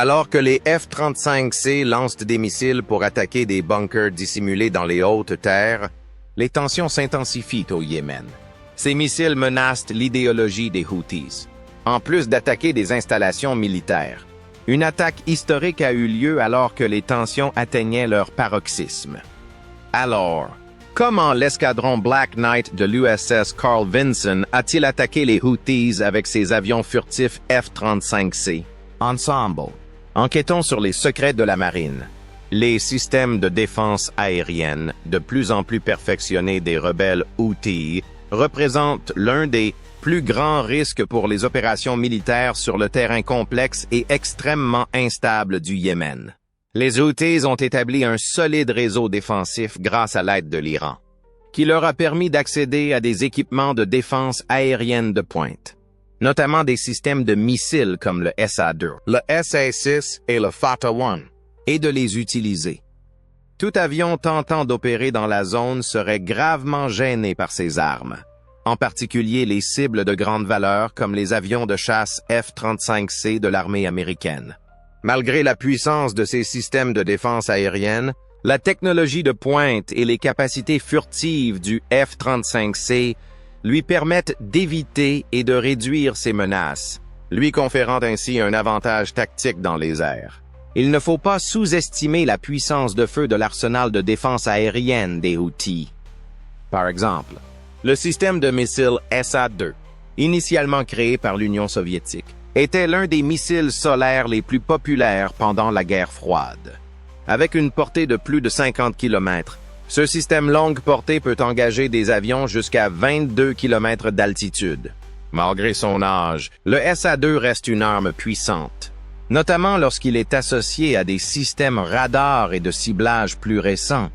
Alors que les F-35C lancent des missiles pour attaquer des bunkers dissimulés dans les hautes terres, les tensions s'intensifient au Yémen. Ces missiles menacent l'idéologie des Houthis, en plus d'attaquer des installations militaires. Une attaque historique a eu lieu alors que les tensions atteignaient leur paroxysme. Alors, comment l'escadron Black Knight de l'USS Carl Vinson a-t-il attaqué les Houthis avec ses avions furtifs F-35C? Ensemble, enquêtons sur les secrets de la marine. Les systèmes de défense aérienne, de plus en plus perfectionnés des rebelles Houthis, représentent l'un des plus grands risques pour les opérations militaires sur le terrain complexe et extrêmement instable du Yémen. Les Houthis ont établi un solide réseau défensif grâce à l'aide de l'Iran, qui leur a permis d'accéder à des équipements de défense aérienne de pointe, notamment des systèmes de missiles comme le SA-2, le SA-6 et le Fatah-1, et de les utiliser. Tout avion tentant d'opérer dans la zone serait gravement gêné par ces armes, en particulier les cibles de grande valeur comme les avions de chasse F-35C de l'armée américaine. Malgré la puissance de ces systèmes de défense aérienne, la technologie de pointe et les capacités furtives du F-35C lui permettent d'éviter et de réduire ces menaces, lui conférant ainsi un avantage tactique dans les airs. Il ne faut pas sous-estimer la puissance de feu de l'arsenal de défense aérienne des Houthis. Par exemple, le système de missiles SA-2, initialement créé par l'Union soviétique, était l'un des missiles solaires les plus populaires pendant la guerre froide. Avec une portée de plus de 50 km, ce système longue portée peut engager des avions jusqu'à 22 km d'altitude. Malgré son âge, le SA-2 reste une arme puissante, notamment lorsqu'il est associé à des systèmes radars et de ciblage plus récents.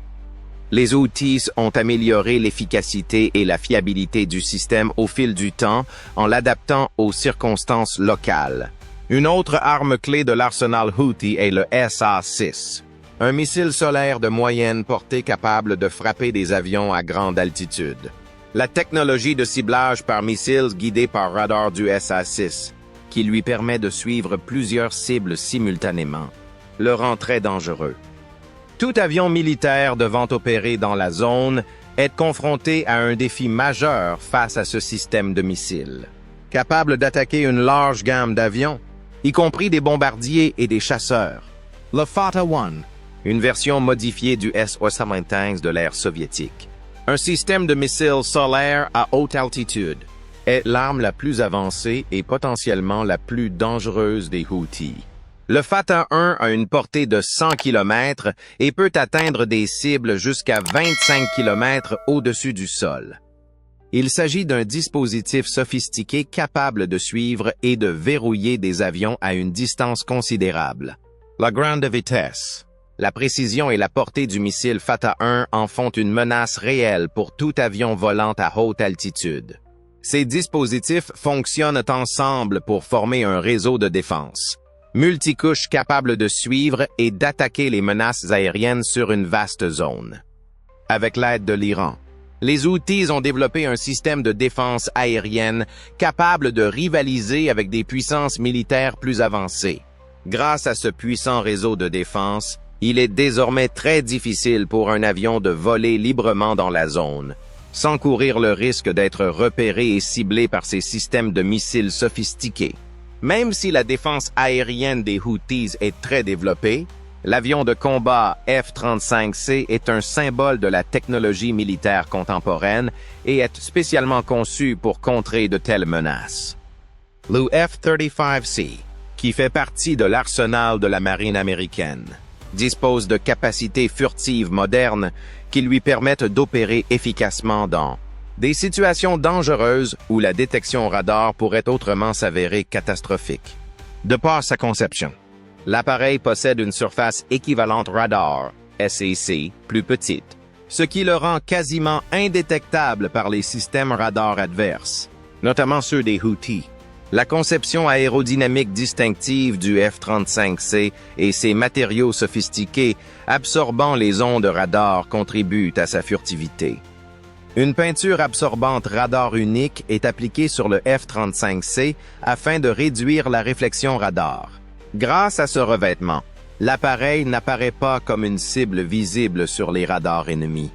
Les Houthis ont amélioré l'efficacité et la fiabilité du système au fil du temps en l'adaptant aux circonstances locales. Une autre arme clé de l'arsenal Houthi est le SA-6, un missile solaire de moyenne portée capable de frapper des avions à grande altitude. La technologie de ciblage par missiles guidée par radar du SA-6, qui lui permet de suivre plusieurs cibles simultanément, le rend très dangereux. Tout avion militaire devant opérer dans la zone est confronté à un défi majeur face à ce système de missiles. Capable d'attaquer une large gamme d'avions, y compris des bombardiers et des chasseurs. Le Fatah-1, une version modifiée du S-115 de l'ère soviétique. Un système de missiles solaires à haute altitude est l'arme la plus avancée et potentiellement la plus dangereuse des Houthis. Le Fatah-1 a une portée de 100 km et peut atteindre des cibles jusqu'à 25 km au-dessus du sol. Il s'agit d'un dispositif sophistiqué capable de suivre et de verrouiller des avions à une distance considérable. La grande vitesse, la précision et la portée du missile Fatah-1 en font une menace réelle pour tout avion volant à haute altitude. Ces dispositifs fonctionnent ensemble pour former un réseau de défense multicouche capable de suivre et d'attaquer les menaces aériennes sur une vaste zone. Avec l'aide de l'Iran, les Houthis ont développé un système de défense aérienne capable de rivaliser avec des puissances militaires plus avancées. Grâce à ce puissant réseau de défense, il est désormais très difficile pour un avion de voler librement dans la zone, sans courir le risque d'être repéré et ciblé par ces systèmes de missiles sophistiqués. Même si la défense aérienne des Houthis est très développée, l'avion de combat F-35C est un symbole de la technologie militaire contemporaine et est spécialement conçu pour contrer de telles menaces. Le F-35C, qui fait partie de l'arsenal de la marine américaine, dispose de capacités furtives modernes qui lui permettent d'opérer efficacement dans des situations dangereuses où la détection radar pourrait autrement s'avérer catastrophique. De par sa conception, l'appareil possède une surface équivalente radar, SAC, plus petite, ce qui le rend quasiment indétectable par les systèmes radars adverses, notamment ceux des Houthis. La conception aérodynamique distinctive du F-35C et ses matériaux sophistiqués absorbant les ondes radar contribuent à sa furtivité. Une peinture absorbante radar unique est appliquée sur le F-35C afin de réduire la réflexion radar. Grâce à ce revêtement, l'appareil n'apparaît pas comme une cible visible sur les radars ennemis.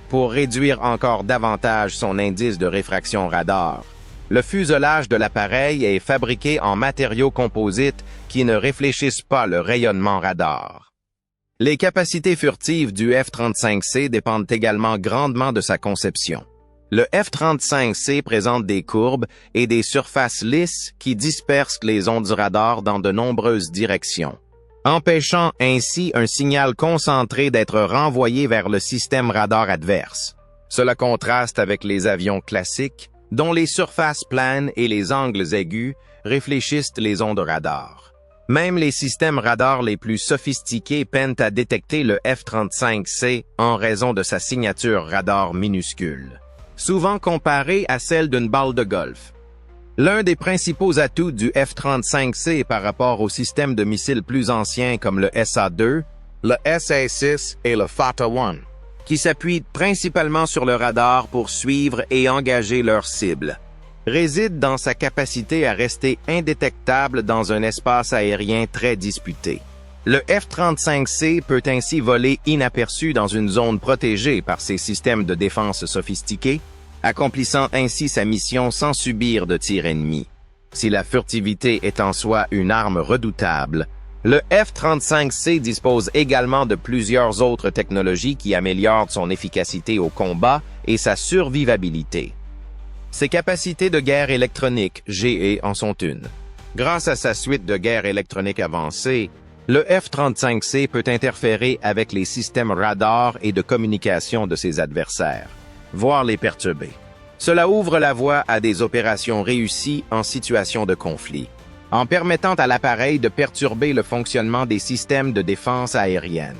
Pour réduire encore davantage son indice de réfraction radar, le fuselage de l'appareil est fabriqué en matériaux composites qui ne réfléchissent pas le rayonnement radar. Les capacités furtives du F-35C dépendent également grandement de sa conception. Le F-35C présente des courbes et des surfaces lisses qui dispersent les ondes du radar dans de nombreuses directions, empêchant ainsi un signal concentré d'être renvoyé vers le système radar adverse. Cela contraste avec les avions classiques, dont les surfaces planes et les angles aigus réfléchissent les ondes radar. Même les systèmes radars les plus sophistiqués peinent à détecter le F-35C en raison de sa signature radar minuscule, souvent comparée à celle d'une balle de golf. L'un des principaux atouts du F-35C par rapport aux systèmes de missiles plus anciens comme le SA-2, le SA-6 et le Fata-1, qui s'appuient principalement sur le radar pour suivre et engager leurs cibles, réside dans sa capacité à rester indétectable dans un espace aérien très disputé. Le F-35C peut ainsi voler inaperçu dans une zone protégée par ses systèmes de défense sophistiqués, accomplissant ainsi sa mission sans subir de tir ennemi. Si la furtivité est en soi une arme redoutable, le F-35C dispose également de plusieurs autres technologies qui améliorent son efficacité au combat et sa survivabilité. Ses capacités de guerre électronique, GE, en sont une. Grâce à sa suite de guerre électronique avancée, le F-35C peut interférer avec les systèmes radar et de communication de ses adversaires, voire les perturber. Cela ouvre la voie à des opérations réussies en situation de conflit, en permettant à l'appareil de perturber le fonctionnement des systèmes de défense aérienne.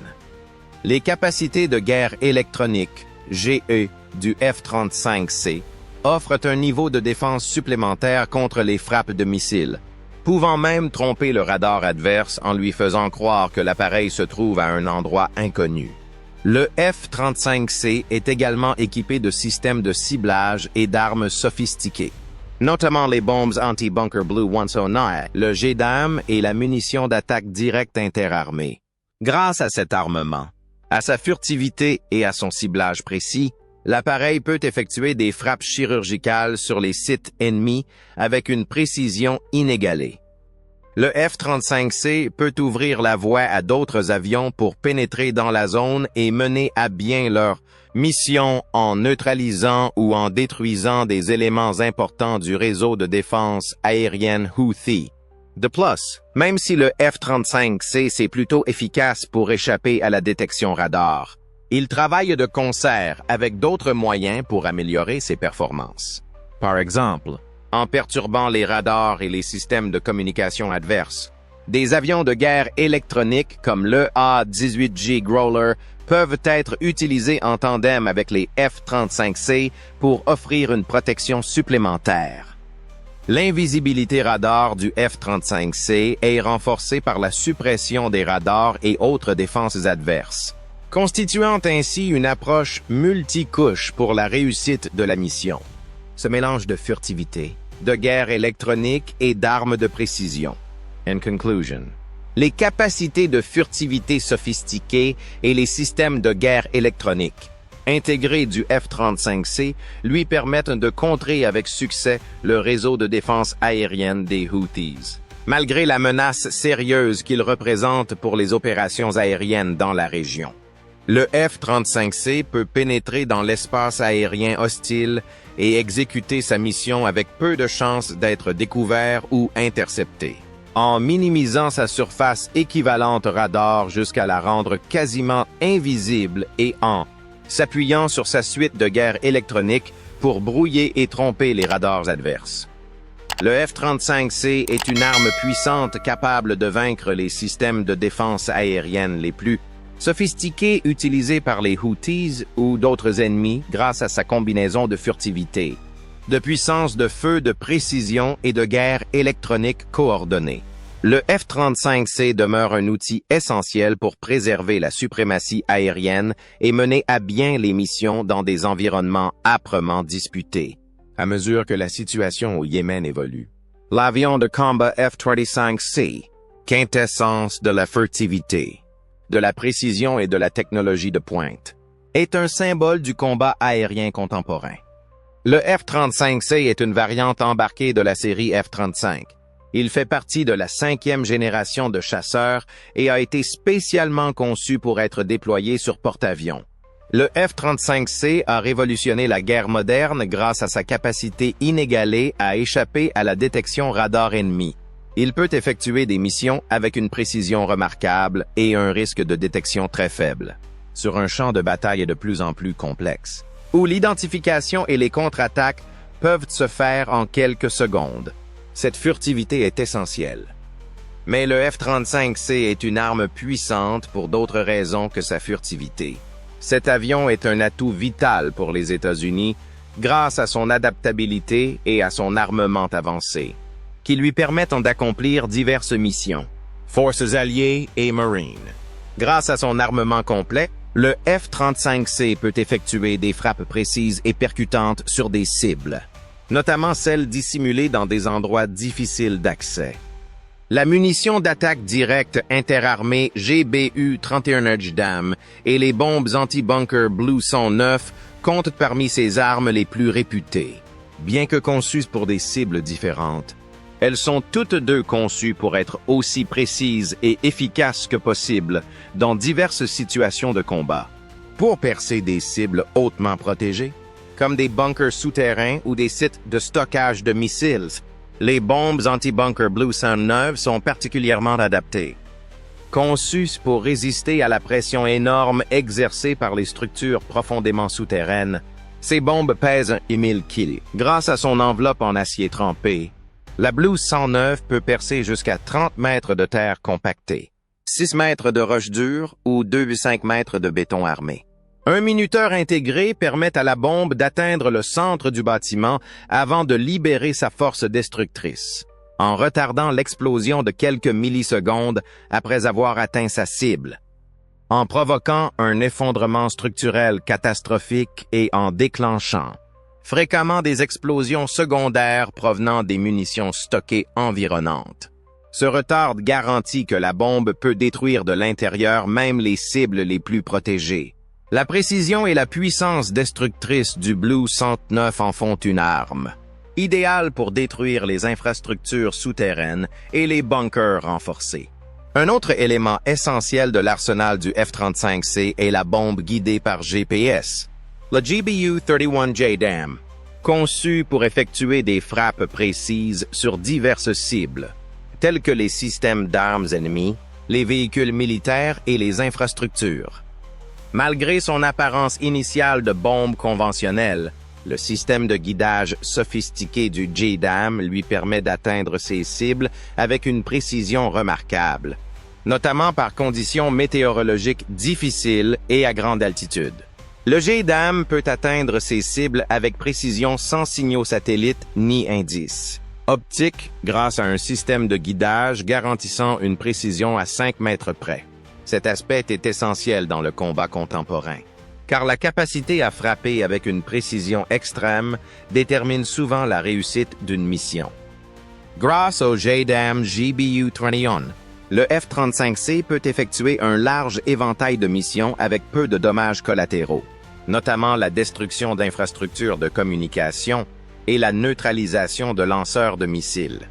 Les capacités de guerre électronique, GE, du F-35C offrent un niveau de défense supplémentaire contre les frappes de missiles, pouvant même tromper le radar adverse en lui faisant croire que l'appareil se trouve à un endroit inconnu. Le F-35C est également équipé de systèmes de ciblage et d'armes sophistiquées, notamment les bombes anti-bunker Blue 109, le JDAM et la munition d'attaque directe interarmée. Grâce à cet armement, à sa furtivité et à son ciblage précis, l'appareil peut effectuer des frappes chirurgicales sur les sites ennemis avec une précision inégalée. Le F-35C peut ouvrir la voie à d'autres avions pour pénétrer dans la zone et mener à bien leur mission en neutralisant ou en détruisant des éléments importants du réseau de défense aérienne Houthi. De plus, même si le F-35C c'est plutôt efficace pour échapper à la détection radar, il travaille de concert avec d'autres moyens pour améliorer ses performances. Par exemple, en perturbant les radars et les systèmes de communication adverses, des avions de guerre électroniques comme le A-18G Growler peuvent être utilisés en tandem avec les F-35C pour offrir une protection supplémentaire. L'invisibilité radar du F-35C est renforcée par la suppression des radars et autres défenses adverses, constituant ainsi une approche multicouche pour la réussite de la mission. Ce mélange de furtivité, de guerre électronique et d'armes de précision. In conclusion, les capacités de furtivité sophistiquées et les systèmes de guerre électronique intégrés du F-35C lui permettent de contrer avec succès le réseau de défense aérienne des Houthis, malgré la menace sérieuse qu'il représente pour les opérations aériennes dans la région. Le F-35C peut pénétrer dans l'espace aérien hostile et exécuter sa mission avec peu de chances d'être découvert ou intercepté, en minimisant sa surface équivalente radar jusqu'à la rendre quasiment invisible et en s'appuyant sur sa suite de guerre électronique pour brouiller et tromper les radars adverses. Le F-35C est une arme puissante capable de vaincre les systèmes de défense aérienne les plus sophistiqués utilisés par les Houthis ou d'autres ennemis grâce à sa combinaison de furtivité, de puissance de feu, de précision et de guerre électronique coordonnée. Le F-35C demeure un outil essentiel pour préserver la suprématie aérienne et mener à bien les missions dans des environnements âprement disputés, à mesure que la situation au Yémen évolue. L'avion de combat F-35C quintessence de la furtivité, de la précision et de la technologie de pointe, est un symbole du combat aérien contemporain. Le F-35C est une variante embarquée de la série F-35. Il fait partie de la 5e génération de chasseurs et a été spécialement conçu pour être déployé sur porte-avions. Le F-35C a révolutionné la guerre moderne grâce à sa capacité inégalée à échapper à la détection radar ennemi. Il peut effectuer des missions avec une précision remarquable et un risque de détection très faible, sur un champ de bataille de plus en plus complexe, où l'identification et les contre-attaques peuvent se faire en quelques secondes. Cette furtivité est essentielle. Mais le F-35C est une arme puissante pour d'autres raisons que sa furtivité. Cet avion est un atout vital pour les États-Unis grâce à son adaptabilité et à son armement avancé, qui lui permettent d'accomplir diverses missions, forces alliées et marines. Grâce à son armement complet, le F-35C peut effectuer des frappes précises et percutantes sur des cibles, notamment celles dissimulées dans des endroits difficiles d'accès. La munition d'attaque directe interarmée GBU-31 JDAM et les bombes anti-bunker Blue 109 comptent parmi ces armes les plus réputées. Bien que conçues pour des cibles différentes, elles sont toutes deux conçues pour être aussi précises et efficaces que possible dans diverses situations de combat. Pour percer des cibles hautement protégées, comme des bunkers souterrains ou des sites de stockage de missiles, les bombes anti-bunker Blue 109 sont particulièrement adaptées. Conçues pour résister à la pression énorme exercée par les structures profondément souterraines, ces bombes pèsent 1000 kg. Grâce à son enveloppe en acier trempé, la Blue 109 peut percer jusqu'à 30 mètres de terre compactée, 6 mètres de roche dure ou 2,5 mètres de béton armé. Un minuteur intégré permet à la bombe d'atteindre le centre du bâtiment avant de libérer sa force destructrice, en retardant l'explosion de quelques millisecondes après avoir atteint sa cible, en provoquant un effondrement structurel catastrophique et en déclenchant fréquemment des explosions secondaires provenant des munitions stockées environnantes. Ce retard garantit que la bombe peut détruire de l'intérieur même les cibles les plus protégées. La précision et la puissance destructrice du Blue 109 en font une arme, idéale pour détruire les infrastructures souterraines et les bunkers renforcés. Un autre élément essentiel de l'arsenal du F-35C est la bombe guidée par GPS, le GBU-31 JDAM, conçu pour effectuer des frappes précises sur diverses cibles, telles que les systèmes d'armes ennemis, les véhicules militaires et les infrastructures. Malgré son apparence initiale de bombe conventionnelle, le système de guidage sophistiqué du JDAM lui permet d'atteindre ses cibles avec une précision remarquable, notamment par conditions météorologiques difficiles et à grande altitude. Le JDAM peut atteindre ses cibles avec précision sans signaux satellites ni indices optiques grâce à un système de guidage garantissant une précision à 5 mètres près. Cet aspect est essentiel dans le combat contemporain, car la capacité à frapper avec une précision extrême détermine souvent la réussite d'une mission. Grâce au JDAM GBU-21, le F-35C peut effectuer un large éventail de missions avec peu de dommages collatéraux, notamment la destruction d'infrastructures de communication et la neutralisation de lanceurs de missiles.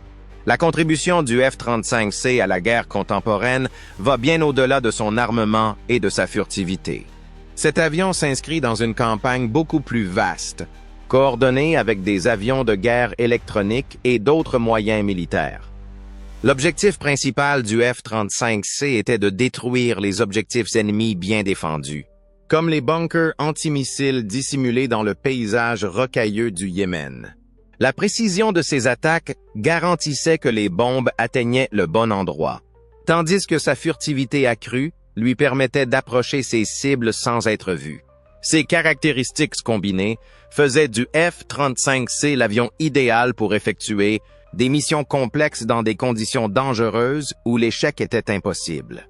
La contribution du F-35C à la guerre contemporaine va bien au-delà de son armement et de sa furtivité. Cet avion s'inscrit dans une campagne beaucoup plus vaste, coordonnée avec des avions de guerre électroniques et d'autres moyens militaires. L'objectif principal du F-35C était de détruire les objectifs ennemis bien défendus, comme les bunkers antimissiles dissimulés dans le paysage rocailleux du Yémen. La précision de ces attaques garantissait que les bombes atteignaient le bon endroit, tandis que sa furtivité accrue lui permettait d'approcher ses cibles sans être vu. Ces caractéristiques combinées faisaient du F-35C l'avion idéal pour effectuer des missions complexes dans des conditions dangereuses où l'échec était impossible.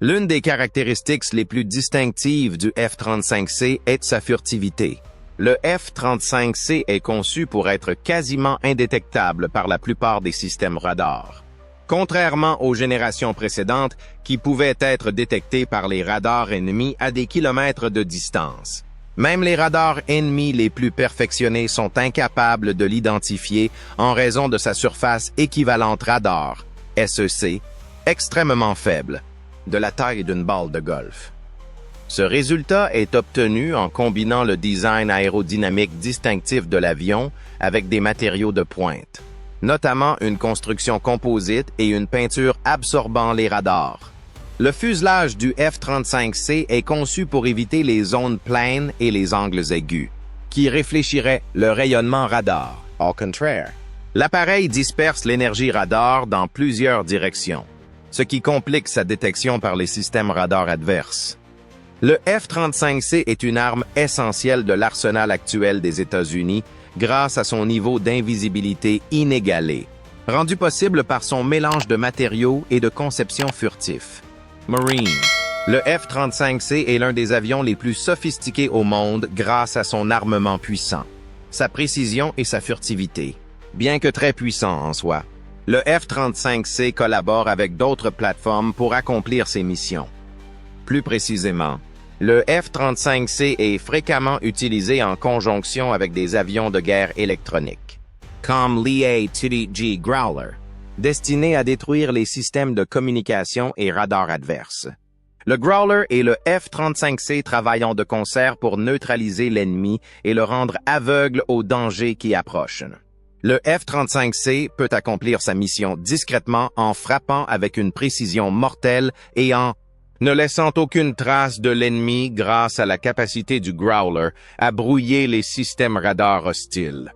L'une des caractéristiques les plus distinctives du F-35C est sa furtivité. Le F-35C est conçu pour être quasiment indétectable par la plupart des systèmes radars. contrairement aux générations précédentes qui pouvaient être détectées par les radars ennemis à des kilomètres de distance. Même les radars ennemis les plus perfectionnés sont incapables de l'identifier en raison de sa surface équivalente radar, SEC, extrêmement faible, de la taille d'une balle de golf. Ce résultat est obtenu en combinant le design aérodynamique distinctif de l'avion avec des matériaux de pointe, notamment une construction composite et une peinture absorbant les radars. Le fuselage du F-35C est conçu pour éviter les zones pleines et les angles aigus, qui réfléchiraient le rayonnement radar. Au contraire, l'appareil disperse l'énergie radar dans plusieurs directions, ce qui complique sa détection par les systèmes radars adverses. Le F-35C est une arme essentielle de l'arsenal actuel des États-Unis grâce à son niveau d'invisibilité inégalé, rendu possible par son mélange de matériaux et de conception furtif. Marine. Le F-35C est l'un des avions les plus sophistiqués au monde grâce à son armement puissant, sa précision et sa furtivité. Bien que très puissant en soi, le F-35C collabore avec d'autres plateformes pour accomplir ses missions. Plus précisément, le F-35C est fréquemment utilisé en conjonction avec des avions de guerre électroniques, comme l'EA-2D Growler, destiné à détruire les systèmes de communication et radars adverses. Le Growler et le F-35C travaillent de concert pour neutraliser l'ennemi et le rendre aveugle aux dangers qui approchent. Le F-35C peut accomplir sa mission discrètement en frappant avec une précision mortelle et en ne laissant aucune trace de l'ennemi grâce à la capacité du Growler à brouiller les systèmes radars hostiles.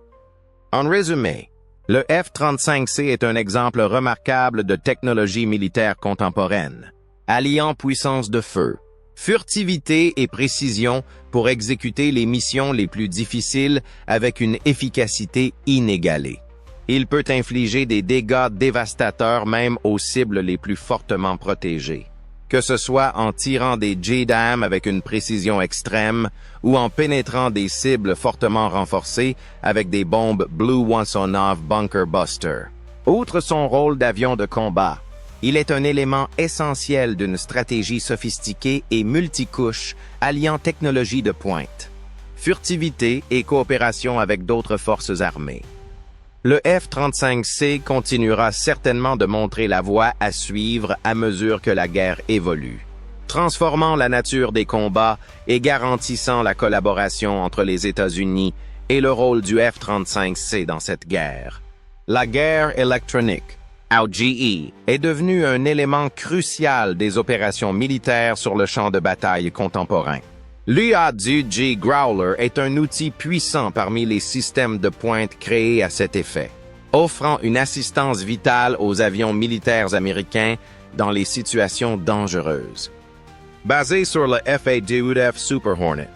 En résumé, le F-35C est un exemple remarquable de technologie militaire contemporaine, alliant puissance de feu, furtivité et précision pour exécuter les missions les plus difficiles avec une efficacité inégalée. Il peut infliger des dégâts dévastateurs même aux cibles les plus fortement protégées, que ce soit en tirant des JDAM avec une précision extrême ou en pénétrant des cibles fortement renforcées avec des bombes Blue 109 Bunker Buster. Outre son rôle d'avion de combat, il est un élément essentiel d'une stratégie sophistiquée et multicouche alliant technologie de pointe, furtivité et coopération avec d'autres forces armées. Le F-35C continuera certainement de montrer la voie à suivre à mesure que la guerre évolue, transformant la nature des combats et garantissant la collaboration entre les États-Unis et le rôle du F-35C dans cette guerre. La guerre électronique, OGE, est devenue un élément crucial des opérations militaires sur le champ de bataille contemporain. L'EA-2D Growler est un outil puissant parmi les systèmes de pointe créés à cet effet, offrant une assistance vitale aux avions militaires américains dans les situations dangereuses. Basé sur le FA-2F Super Hornet,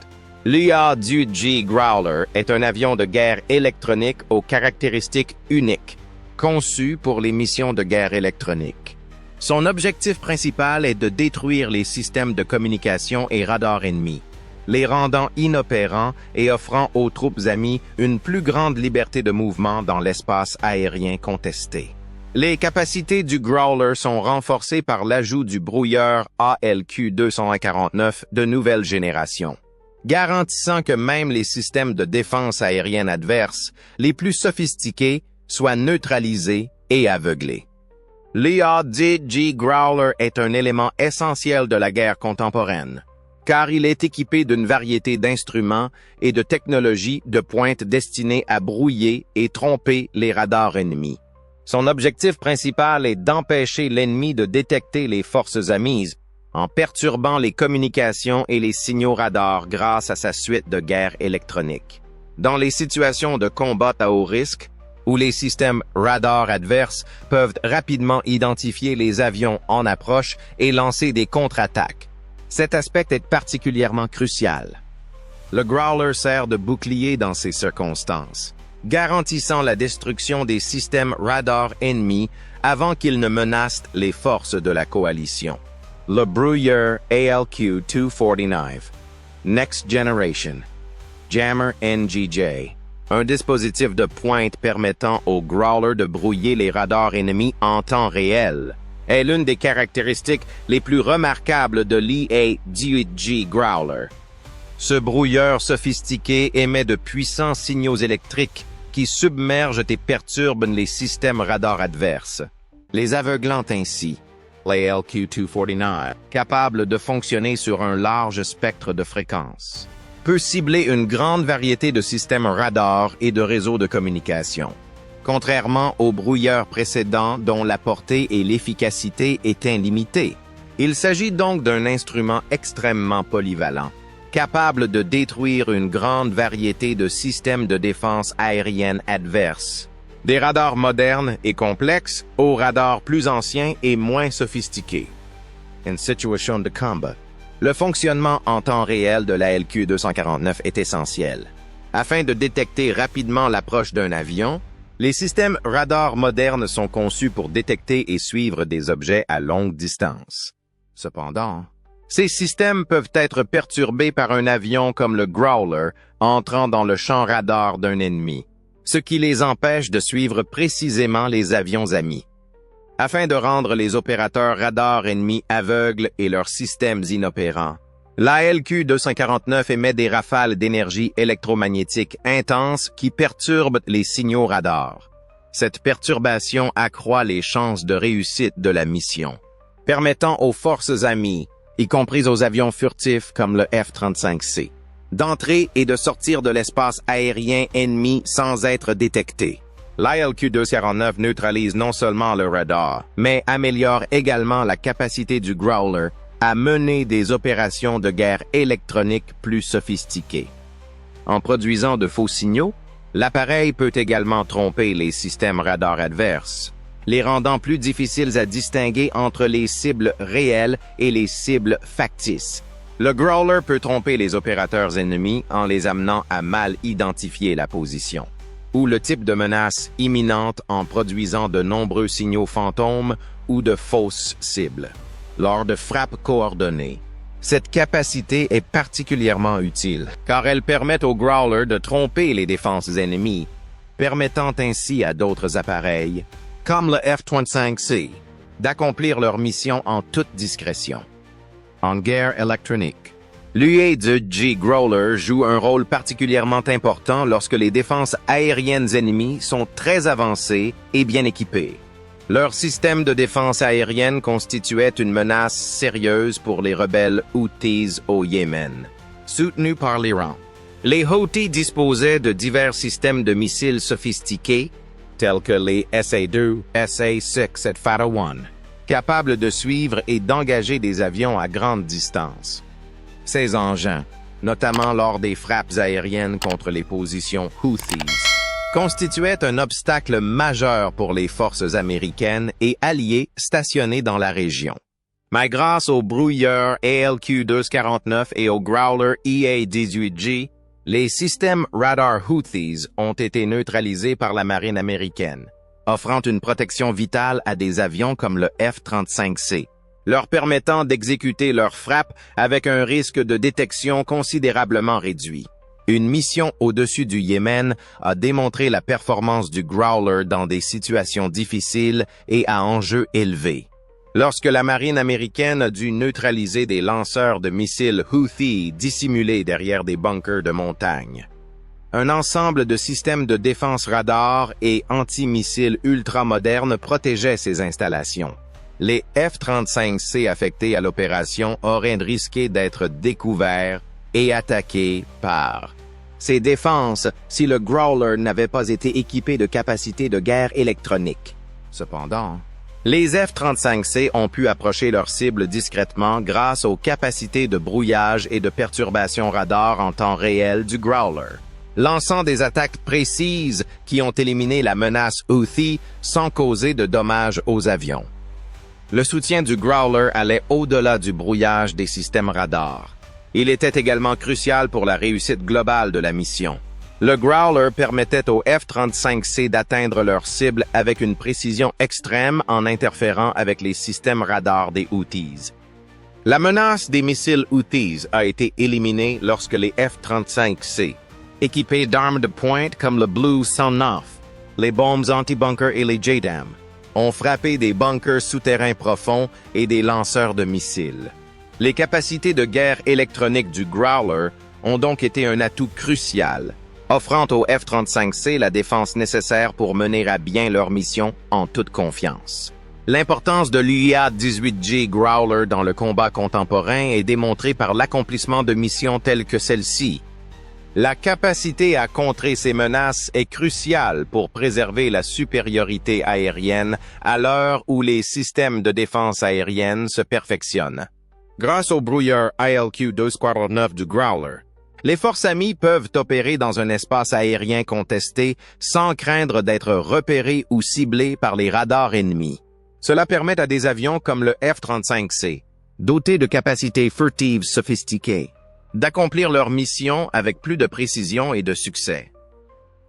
l'EA-2D Growler est un avion de guerre électronique aux caractéristiques uniques, conçu pour les missions de guerre électronique. Son objectif principal est de détruire les systèmes de communication et radars ennemis, les rendant inopérants et offrant aux troupes amies une plus grande liberté de mouvement dans l'espace aérien contesté. Les capacités du Growler sont renforcées par l'ajout du brouilleur ALQ-249 de nouvelle génération, garantissant que même les systèmes de défense aérienne adverses, les plus sophistiqués, soient neutralisés et aveuglés. L'EA-2D Growler est un élément essentiel de la guerre contemporaine, car il est équipé d'une variété d'instruments et de technologies de pointe destinées à brouiller et tromper les radars ennemis. Son objectif principal est d'empêcher l'ennemi de détecter les forces amises en perturbant les communications et les signaux radars grâce à sa suite de guerre électronique. Dans les situations de combat à haut risque, où les systèmes radars adverses peuvent rapidement identifier les avions en approche et lancer des contre-attaques, cet aspect est particulièrement crucial. Le Growler sert de bouclier dans ces circonstances, garantissant la destruction des systèmes radars ennemis avant qu'ils ne menacent les forces de la coalition. Le brouilleur ALQ-249, Next Generation, Jammer NGJ, un dispositif de pointe permettant aux Growler de brouiller les radars ennemis en temps réel, est l'une des caractéristiques les plus remarquables de l'EA-18G Growler. Ce brouilleur sophistiqué émet de puissants signaux électriques qui submergent et perturbent les systèmes radars adverses, les aveuglant ainsi. L'ALQ-249, capable de fonctionner sur un large spectre de fréquences, peut cibler une grande variété de systèmes radars et de réseaux de communication, contrairement aux brouilleurs précédents dont la portée et l'efficacité étaient limitées. Il s'agit donc d'un instrument extrêmement polyvalent, capable de détruire une grande variété de systèmes de défense aérienne adverses, des radars modernes et complexes aux radars plus anciens et moins sophistiqués. In situation de combat, le fonctionnement en temps réel de la LQ-249 est essentiel. Afin de détecter rapidement l'approche d'un avion, les systèmes radars modernes sont conçus pour détecter et suivre des objets à longue distance. Cependant, ces systèmes peuvent être perturbés par un avion comme le Growler entrant dans le champ radar d'un ennemi, ce qui les empêche de suivre précisément les avions amis. Afin de rendre les opérateurs radars ennemis aveugles et leurs systèmes inopérants, la LQ-249 émet des rafales d'énergie électromagnétique intenses qui perturbent les signaux radars. Cette perturbation accroît les chances de réussite de la mission, permettant aux forces amies, y compris aux avions furtifs comme le F-35C, d'entrer et de sortir de l'espace aérien ennemi sans être détectés. L'ALQ-249 neutralise non seulement le radar, mais améliore également la capacité du Growler à mener des opérations de guerre électronique plus sophistiquées. En produisant de faux signaux, l'appareil peut également tromper les systèmes radars adverses, les rendant plus difficiles à distinguer entre les cibles réelles et les cibles factices. Le Growler peut tromper les opérateurs ennemis en les amenant à mal identifier la position, ou le type de menace imminente en produisant de nombreux signaux fantômes ou de fausses cibles. Lors de frappes coordonnées, cette capacité est particulièrement utile, car elle permet au Growler de tromper les défenses ennemies, permettant ainsi à d'autres appareils, comme le F-35C, d'accomplir leur mission en toute discrétion. En guerre électronique, l'UA-18G Growler joue un rôle particulièrement important lorsque les défenses aériennes ennemies sont très avancées et bien équipées. Leur système de défense aérienne constituait une menace sérieuse pour les rebelles Houthis au Yémen, soutenus par l'Iran. Les Houthis disposaient de divers systèmes de missiles sophistiqués, tels que les SA-2, SA-6 et Fatah-1, capables de suivre et d'engager des avions à grande distance. Ces engins, notamment lors des frappes aériennes contre les positions Houthis, constituaient un obstacle majeur pour les forces américaines et alliées stationnées dans la région. Mais grâce aux brouilleurs ALQ-249 et au Growler EA-18G, les systèmes radar Houthis ont été neutralisés par la marine américaine, offrant une protection vitale à des avions comme le F-35C, leur permettant d'exécuter leurs frappes avec un risque de détection considérablement réduit. Une mission au-dessus du Yémen a démontré la performance du Growler dans des situations difficiles et à enjeux élevés. Lorsque la marine américaine a dû neutraliser des lanceurs de missiles Houthi dissimulés derrière des bunkers de montagne. Un ensemble de systèmes de défense radar et anti-missiles ultramodernes protégeait ces installations. Les F-35C affectés à l'opération auraient risqué d'être découverts et attaqués par ces défenses si le Growler n'avait pas été équipé de capacités de guerre électronique. Cependant, les F-35C ont pu approcher leurs cibles discrètement grâce aux capacités de brouillage et de perturbation radar en temps réel du Growler, lançant des attaques précises qui ont éliminé la menace Houthi sans causer de dommages aux avions. Le soutien du Growler allait au-delà du brouillage des systèmes radars. Il était également crucial pour la réussite globale de la mission. Le Growler permettait aux F-35C d'atteindre leur cible avec une précision extrême en interférant avec les systèmes radars des Houthis. La menace des missiles Houthis a été éliminée lorsque les F-35C équipés d'armes de pointe comme le Blue 109, les bombes anti-bunker et les JDAM, ont frappé des bunkers souterrains profonds et des lanceurs de missiles. Les capacités de guerre électronique du Growler ont donc été un atout crucial, offrant au F-35C la défense nécessaire pour mener à bien leur mission en toute confiance. L'importance de l'UIA-18G Growler dans le combat contemporain est démontrée par l'accomplissement de missions telles que celle-ci. La capacité à contrer ces menaces est cruciale pour préserver la supériorité aérienne à l'heure où les systèmes de défense aérienne se perfectionnent. Grâce au brouilleur ILQ-2 du Growler, les forces amies peuvent opérer dans un espace aérien contesté sans craindre d'être repérées ou ciblées par les radars ennemis. Cela permet à des avions comme le F-35C, dotés de capacités furtives sophistiquées, d'accomplir leur mission avec plus de précision et de succès.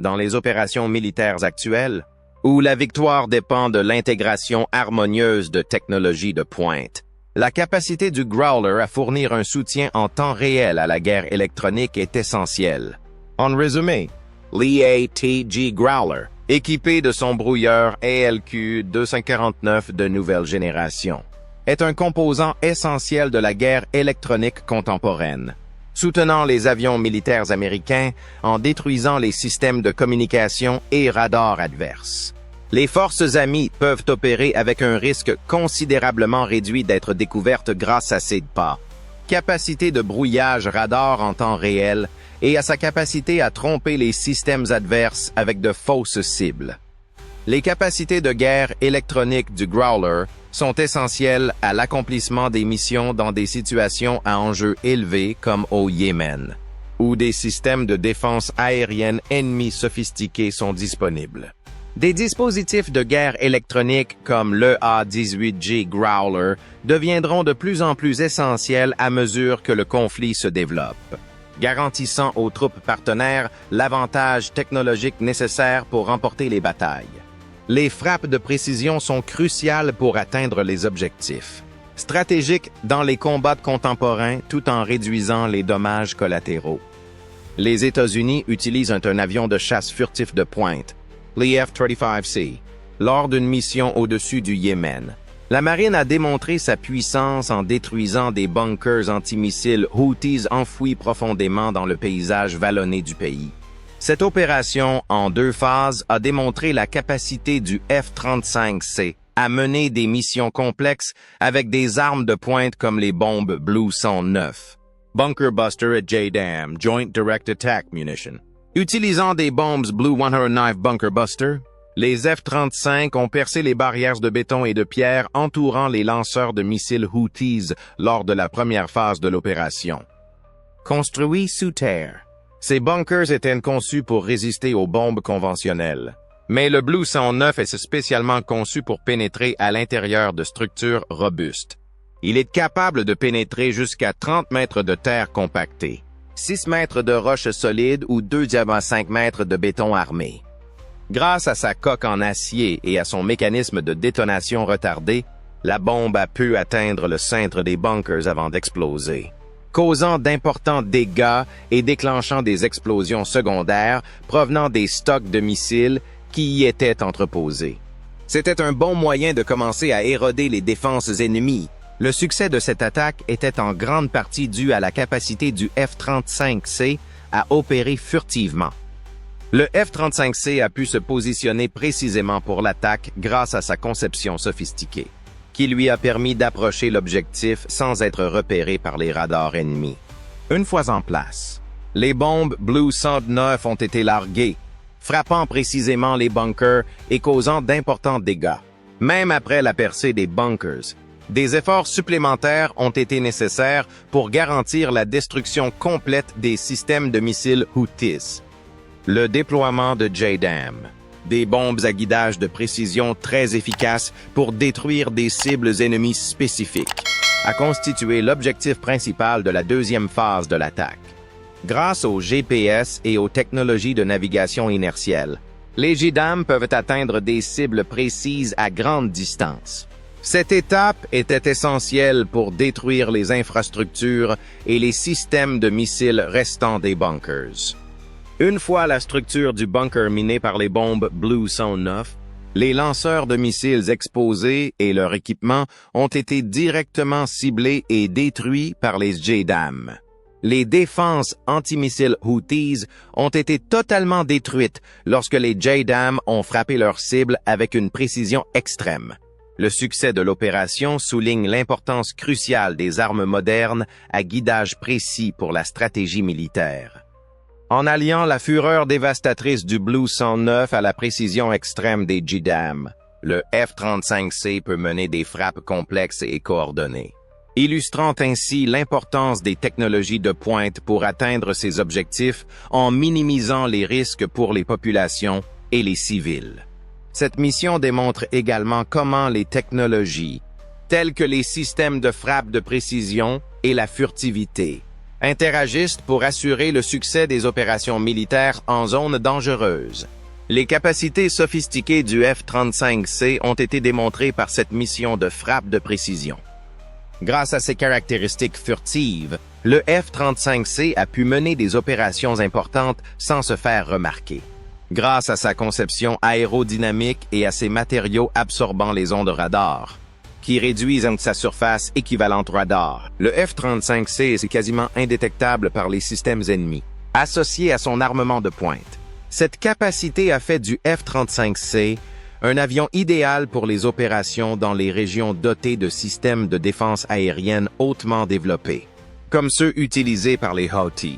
Dans les opérations militaires actuelles, où la victoire dépend de l'intégration harmonieuse de technologies de pointe, la capacité du Growler à fournir un soutien en temps réel à la guerre électronique est essentielle. En résumé, l'EATG Growler, équipé de son brouilleur ALQ-249 de nouvelle génération, est un composant essentiel de la guerre électronique contemporaine, soutenant les avions militaires américains en détruisant les systèmes de communication et radars adverses. Les forces amies peuvent opérer avec un risque considérablement réduit d'être découvertes grâce à ses pas, capacité de brouillage radar en temps réel et à sa capacité à tromper les systèmes adverses avec de fausses cibles. Les capacités de guerre électronique du Growler sont essentielles à l'accomplissement des missions dans des situations à enjeux élevés comme au Yémen, où des systèmes de défense aérienne ennemis sophistiqués sont disponibles. Des dispositifs de guerre électronique comme l'EA-18G Growler deviendront de plus en plus essentiels à mesure que le conflit se développe, garantissant aux troupes partenaires l'avantage technologique nécessaire pour remporter les batailles. Les frappes de précision sont cruciales pour atteindre les objectifs, stratégiques dans les combats contemporains tout en réduisant les dommages collatéraux. Les États-Unis utilisent un avion de chasse furtif de pointe, l'F-35C, lors d'une mission au-dessus du Yémen. La marine a démontré sa puissance en détruisant des bunkers antimissiles Houthis enfouis profondément dans le paysage vallonné du pays. Cette opération, en 2 phases, a démontré la capacité du F-35C à mener des missions complexes avec des armes de pointe comme les bombes Blue 109, Bunker Buster et JDAM, Joint Direct Attack Munition. Utilisant des bombes Blue 109 Bunker Buster, les F-35 ont percé les barrières de béton et de pierre entourant les lanceurs de missiles Houthis lors de la première phase de l'opération. Construits sous terre, ces bunkers étaient conçus pour résister aux bombes conventionnelles. Mais le Blue 109 est spécialement conçu pour pénétrer à l'intérieur de structures robustes. Il est capable de pénétrer jusqu'à 30 mètres de terre compactée, 6 mètres de roches solides ou 2,5 mètres de béton armé. Grâce à sa coque en acier et à son mécanisme de détonation retardé, la bombe a pu atteindre le centre des bunkers avant d'exploser, causant d'importants dégâts et déclenchant des explosions secondaires provenant des stocks de missiles qui y étaient entreposés. C'était un bon moyen de commencer à éroder les défenses ennemies. Le succès de cette attaque était en grande partie dû à la capacité du F-35C à opérer furtivement. Le F-35C a pu se positionner précisément pour l'attaque grâce à sa conception sophistiquée, qui lui a permis d'approcher l'objectif sans être repéré par les radars ennemis. Une fois en place, les bombes Blue 109 ont été larguées, frappant précisément les bunkers et causant d'importants dégâts. Même après la percée des bunkers, des efforts supplémentaires ont été nécessaires pour garantir la destruction complète des systèmes de missiles Houthis. Le déploiement de JDAM, des bombes à guidage de précision très efficaces pour détruire des cibles ennemies spécifiques, a constitué l'objectif principal de la deuxième phase de l'attaque. Grâce au GPS et aux technologies de navigation inertielle, les JDAM peuvent atteindre des cibles précises à grande distance. Cette étape était essentielle pour détruire les infrastructures et les systèmes de missiles restants des bunkers. Une fois la structure du bunker minée par les bombes Blue 109, les lanceurs de missiles exposés et leur équipement ont été directement ciblés et détruits par les JDAM. Les défenses antimissiles Houthis ont été totalement détruites lorsque les JDAM ont frappé leurs cibles avec une précision extrême. Le succès de l'opération souligne l'importance cruciale des armes modernes à guidage précis pour la stratégie militaire. En alliant la fureur dévastatrice du Blue 109 à la précision extrême des JDAM, le F-35C peut mener des frappes complexes et coordonnées, illustrant ainsi l'importance des technologies de pointe pour atteindre ces objectifs en minimisant les risques pour les populations et les civils. Cette mission démontre également comment les technologies, telles que les systèmes de frappe de précision et la furtivité, interagissent pour assurer le succès des opérations militaires en zone dangereuse. Les capacités sophistiquées du F-35C ont été démontrées par cette mission de frappe de précision. Grâce à ses caractéristiques furtives, le F-35C a pu mener des opérations importantes sans se faire remarquer. Grâce à sa conception aérodynamique et à ses matériaux absorbant les ondes radar, qui réduisent sa surface équivalente radar, le F-35C est quasiment indétectable par les systèmes ennemis, associé à son armement de pointe. Cette capacité a fait du F-35C un avion idéal pour les opérations dans les régions dotées de systèmes de défense aérienne hautement développés, comme ceux utilisés par les Houthis.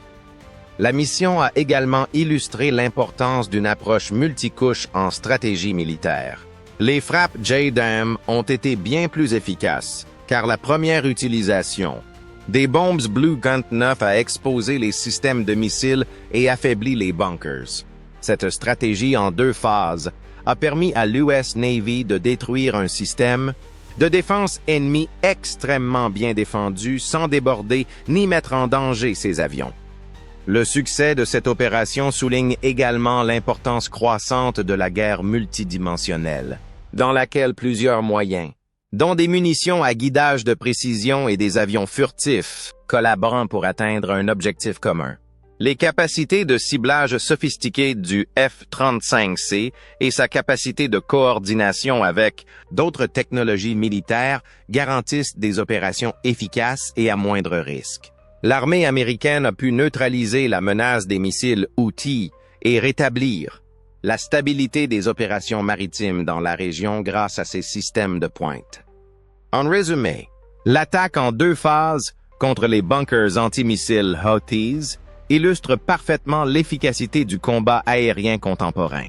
La mission a également illustré l'importance d'une approche multicouche en stratégie militaire. Les frappes JDAM ont été bien plus efficaces, car la première utilisation des bombes Blue 109 a exposé les systèmes de missiles et affaibli les bunkers. Cette stratégie en 2 phases a permis à l'US Navy de détruire un système de défense ennemi extrêmement bien défendu sans déborder ni mettre en danger ses avions. Le succès de cette opération souligne également l'importance croissante de la guerre multidimensionnelle, dans laquelle plusieurs moyens, dont des munitions à guidage de précision et des avions furtifs, collaborent pour atteindre un objectif commun. Les capacités de ciblage sophistiquées du F-35C et sa capacité de coordination avec d'autres technologies militaires garantissent des opérations efficaces et à moindre risque. L'armée américaine a pu neutraliser la menace des missiles Houthis et rétablir la stabilité des opérations maritimes dans la région grâce à ses systèmes de pointe. En résumé, l'attaque en 2 phases contre les bunkers antimissiles Houthis illustre parfaitement l'efficacité du combat aérien contemporain,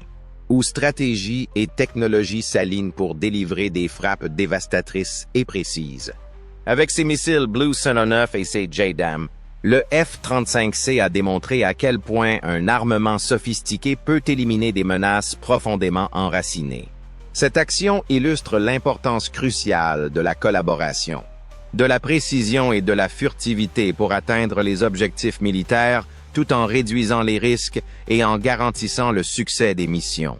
où stratégie et technologie s'alignent pour délivrer des frappes dévastatrices et précises. Avec ses missiles Blue 109 et ses JDAM, le F-35C a démontré à quel point un armement sophistiqué peut éliminer des menaces profondément enracinées. Cette action illustre l'importance cruciale de la collaboration, de la précision et de la furtivité pour atteindre les objectifs militaires tout en réduisant les risques et en garantissant le succès des missions.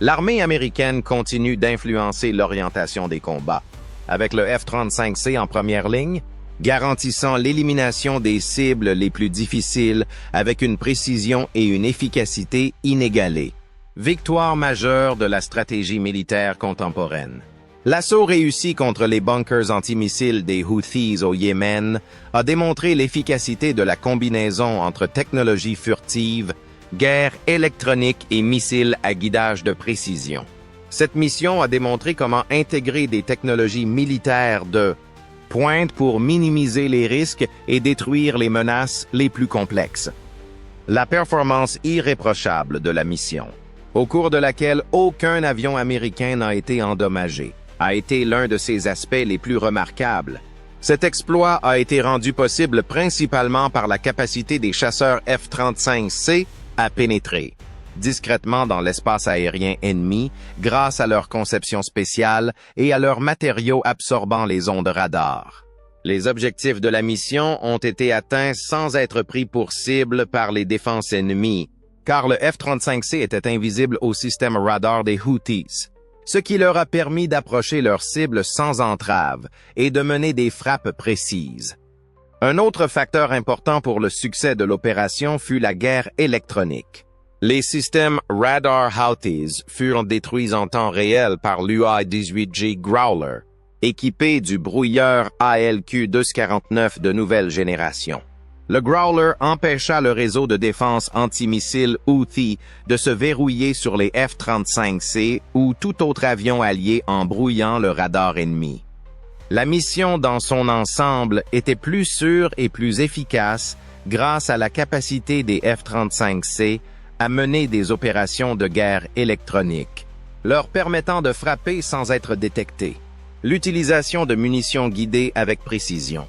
L'armée américaine continue d'influencer l'orientation des combats, avec le F-35C en première ligne, garantissant l'élimination des cibles les plus difficiles avec une précision et une efficacité inégalées. Victoire majeure de la stratégie militaire contemporaine. L'assaut réussi contre les bunkers antimissiles des Houthis au Yémen a démontré l'efficacité de la combinaison entre technologie furtive, guerre électronique et missiles à guidage de précision. Cette mission a démontré comment intégrer des technologies militaires de pointe pour minimiser les risques et détruire les menaces les plus complexes. La performance irréprochable de la mission, au cours de laquelle aucun avion américain n'a été endommagé, a été l'un de ses aspects les plus remarquables. Cet exploit a été rendu possible principalement par la capacité des chasseurs F-35C à pénétrer discrètement dans l'espace aérien ennemi grâce à leur conception spéciale et à leurs matériaux absorbant les ondes radar. Les objectifs de la mission ont été atteints sans être pris pour cible par les défenses ennemies, car le F-35C était invisible au système radar des Houthis, ce qui leur a permis d'approcher leur cible sans entrave et de mener des frappes précises. Un autre facteur important pour le succès de l'opération fut la guerre électronique. Les systèmes Radar Houthis furent détruits en temps réel par l'UI-18G Growler, équipé du brouilleur ALQ-249 de nouvelle génération. Le Growler empêcha le réseau de défense antimissiles Houthi de se verrouiller sur les F-35C ou tout autre avion allié en brouillant le radar ennemi. La mission dans son ensemble était plus sûre et plus efficace grâce à la capacité des F-35C à mener des opérations de guerre électronique, leur permettant de frapper sans être détectés. L'utilisation de munitions guidées avec précision,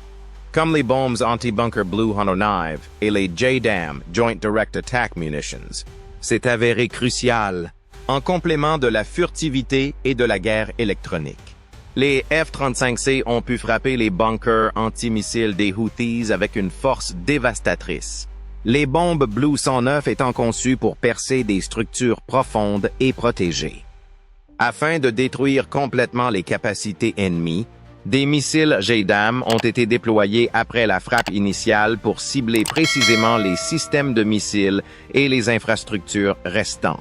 comme les bombes anti-bunker Blue 109 et les JDAM, Joint Direct Attack Munitions, s'est avéré crucial, en complément de la furtivité et de la guerre électronique. Les F-35C ont pu frapper les bunkers antimissiles des Houthis avec une force dévastatrice, les bombes Blue 109 étant conçues pour percer des structures profondes et protégées. Afin de détruire complètement les capacités ennemies, des missiles JDAM ont été déployés après la frappe initiale pour cibler précisément les systèmes de missiles et les infrastructures restants.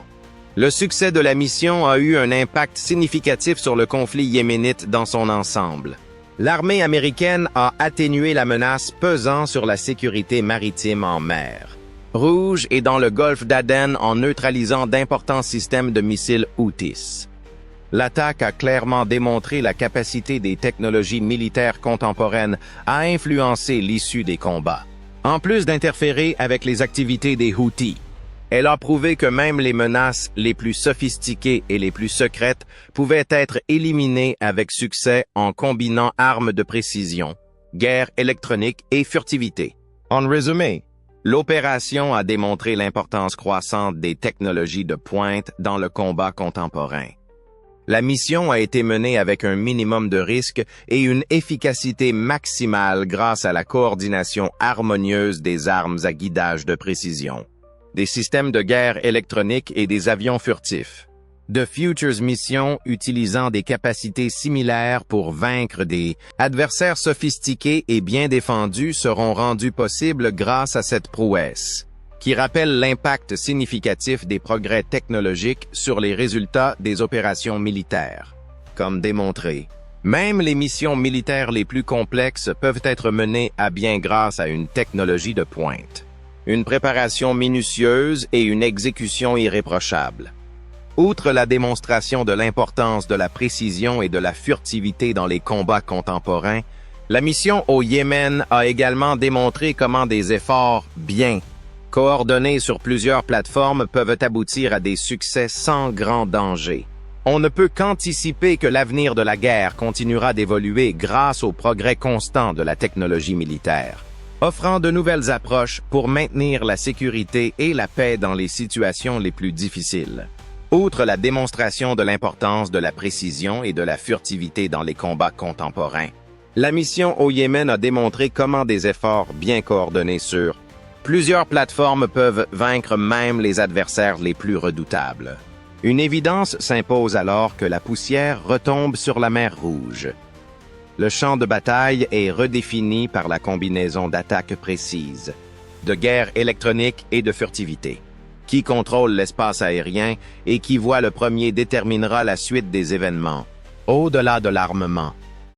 Le succès de la mission a eu un impact significatif sur le conflit yéménite dans son ensemble. L'armée américaine a atténué la menace pesant sur la sécurité maritime en mer Rouge et dans le golfe d'Aden en neutralisant d'importants systèmes de missiles Houthis. L'attaque a clairement démontré la capacité des technologies militaires contemporaines à influencer l'issue des combats. En plus d'interférer avec les activités des Houthis, elle a prouvé que même les menaces les plus sophistiquées et les plus secrètes pouvaient être éliminées avec succès en combinant armes de précision, guerre électronique et furtivité. En résumé, l'opération a démontré l'importance croissante des technologies de pointe dans le combat contemporain. La mission a été menée avec un minimum de risques et une efficacité maximale grâce à la coordination harmonieuse des armes à guidage de précision, des systèmes de guerre électronique et des avions furtifs. The Futures Mission utilisant des capacités similaires pour vaincre des adversaires sophistiqués et bien défendus seront rendus possibles grâce à cette prouesse, qui rappelle l'impact significatif des progrès technologiques sur les résultats des opérations militaires. Comme démontré, même les missions militaires les plus complexes peuvent être menées à bien grâce à une technologie de pointe, une préparation minutieuse et une exécution irréprochable. Outre la démonstration de l'importance de la précision et de la furtivité dans les combats contemporains, la mission au Yémen a également démontré comment des efforts bien coordonnés sur plusieurs plateformes peuvent aboutir à des succès sans grand danger. On ne peut qu'anticiper que l'avenir de la guerre continuera d'évoluer grâce au progrès constant de la technologie militaire, offrant de nouvelles approches pour maintenir la sécurité et la paix dans les situations les plus difficiles. Outre la démonstration de l'importance de la précision et de la furtivité dans les combats contemporains, la mission au Yémen a démontré comment des efforts bien coordonnés sur plusieurs plateformes peuvent vaincre même les adversaires les plus redoutables. Une évidence s'impose alors que la poussière retombe sur la mer Rouge. Le champ de bataille est redéfini par la combinaison d'attaques précises, de guerre électronique et de furtivité. Qui contrôle l'espace aérien et qui voit le premier déterminera la suite des événements. Au-delà de l'armement,